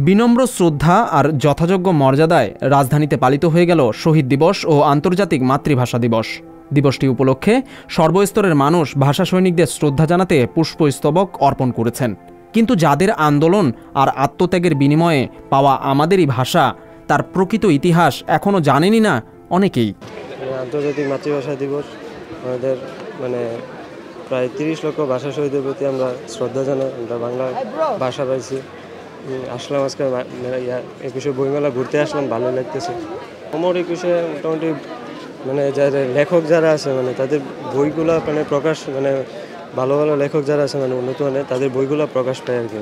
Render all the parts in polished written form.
বিনম্র শ্রদ্ধা আর যথাযোগ্য মর্যাদায় রাজধানীতে পালিত হয়ে গেল শহীদ দিবস ও আন্তর্জাতিক মাতৃভাষা দিবস। দিবসটি উপলক্ষে সর্বস্তরের মানুষ ভাষা সৈনিকদের শ্রদ্ধা জানাতে পুষ্পস্তবক অর্পণ করেছেন। কিন্তু যাদের আন্দোলন আর আত্মত্যাগের বিনিময়ে পাওয়া আমাদেরই ভাষা, তার প্রকৃত ইতিহাস এখনও জানেনই না অনেকেই। আন্তর্জাতিক মাতৃভাষা দিবস আমাদের প্রায় 30 লক্ষ ভাষা শহীদের প্রতি আমরা শ্রদ্ধা জানাই। আমরা বাংলা ভাষা পাইছি, আসলাম আজকে 21শে বইমেলা ঘুরতে আসলাম, ভালো লাগতেছে। অমর 21শে মোটামুটি যারা লেখক যারা আছে তাদের বইগুলা প্রকাশ ভালো ভালো লেখক যারা আছে উন্নত তাদের বইগুলা প্রকাশ পায় আর কি।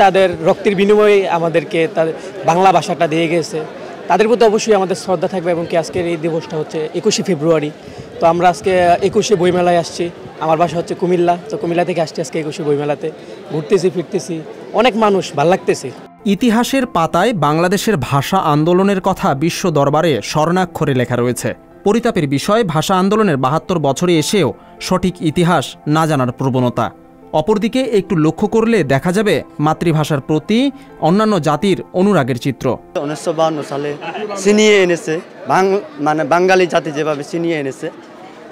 তাদের রক্তের বিনিময়ে আমাদেরকে তাদের বাংলা ভাষাটা দিয়ে গেছে, তাদের প্রতি অবশ্যই আমাদের শ্রদ্ধা থাকবে। এবং কি আজকের এই দিবসটা হচ্ছে 21শে ফেব্রুয়ারি। তো আমরা আজকে 21শে বইমেলায় আসছি। আমার বাসা হচ্ছে কুমিল্লা, তো কুমিল্লা থেকে আসছি আজকে 21শে বইমেলাতে। ঘুরতেছি ফিরতেছি, অনেক মানুষ, ভাল লাগতেছে। ইতিহাসের পাতায় বাংলাদেশের ভাষা আন্দোলনের কথা বিশ্ব দরবারে স্বর্ণাক্ষরে লেখা রয়েছে। পরিতাপের বিষয়, ভাষা আন্দোলনের 72 বছরে এসেও সঠিক ইতিহাস না জানার প্রবণতা। অপরদিকে একটু লক্ষ্য করলে দেখা যাবে মাতৃভাষার প্রতি অন্যান্য জাতির অনুরাগের চিত্র। 1952 সালে ছিনিয়ে এনেছে বাঙালি জাতি, যেভাবে ছিনিয়ে এনেছে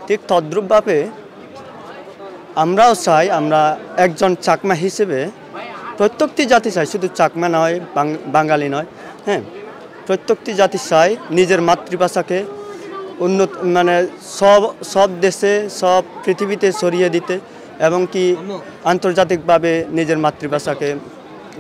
ঠিক তদ্রূপভাবে আমরাও চাই, আমরা একজন চাকমা হিসেবে প্রত্যেকটি জাতি চাই, শুধু চাকমা নয়, বাঙালি নয়, হ্যাঁ, প্রত্যেকটি জাতি চাই নিজের মাতৃভাষাকে উন্নত সব দেশে, সব পৃথিবীতে ছড়িয়ে দিতে এবং কি আন্তর্জাতিকভাবে নিজের মাতৃভাষাকে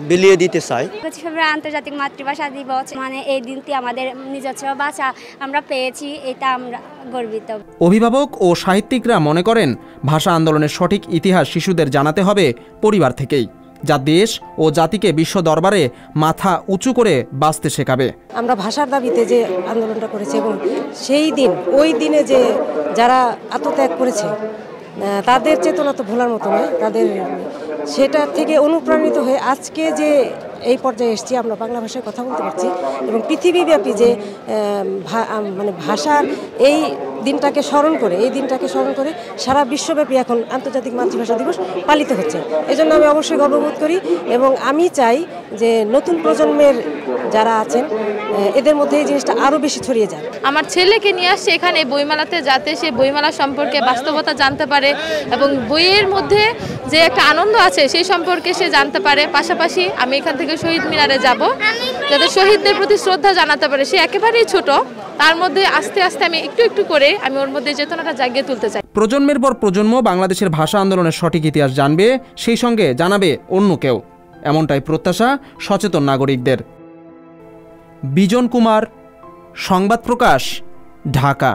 বিলিয়ে দিতে চাই। 25 ফেব্রুয়ারি আন্তর্জাতিক মাতৃভাষা দিবস, এই দিনটি আমাদের নিজস্ব ভাষা আমরা পেয়েছি, এটা আমরা গর্বিত। অভিভাবক ও সাহিত্যিকরা মনে করেন ভাষা আন্দোলনের সঠিক ইতিহাস শিশুদের জানাতে হবে পরিবার থেকেই, যা দেশ ও জাতিকে বিশ্ব দরবারে মাথা উঁচু করে বাঁচতে শেখাবে। আমরা ভাষার দাবিতে যে আন্দোলনটা করেছি এবং সেই দিন ওই দিনে যে যারা আত্মত্যাগ করেছে তাদের চেতনা তো ভোলার মতো নয়। তাদের সেটা থেকে অনুপ্রাণিত হয়ে আজকে যে এই পর্যায়ে এসেছি, আমরা বাংলা ভাষায় কথা বলতে পারছি এবং পৃথিবীব্যাপী যে ভাষার এই দিনটাকে স্মরণ করে সারা বিশ্বব্যাপী এখন আন্তর্জাতিক মাতৃভাষা দিবস পালিত হচ্ছে। এজন্য আমি অবশ্যই গর্ববোধ করি এবং আমি চাই যে নতুন প্রজন্মের যারা আছেন এদের মধ্যে এই জিনিসটা আরও বেশি ছড়িয়ে যায়। আমার ছেলেকে নিয়ে আসছে এখানে বইমেলাতে, যাতে সে বইমেলা সম্পর্কে বাস্তবতা জানতে পারে এবং বইয়ের মধ্যে যে একটা আনন্দ আছে সেই সম্পর্কে সে জানতে পারে। পাশাপাশি আমি এখান থেকে শহীদ মিনারে যাব, যাতে শহীদদের প্রতি শ্রদ্ধা জানাতে পারে। সে একেবারেই ছোট, তার মধ্যে আস্তে আস্তে আমি একটু একটু করে আমি ওর মধ্যে চেতনাটা জাগিয়ে তুলতে চাই। প্রজন্মের পর প্রজন্ম বাংলাদেশের ভাষা আন্দোলনের সঠিক ইতিহাস জানবে, সেই সঙ্গে জানাবে অন্য কেউ, এমনটাই প্রত্যাশা সচেতন নাগরিকদের। বিজন কুমার, সংবাদ প্রকাশ, ঢাকা।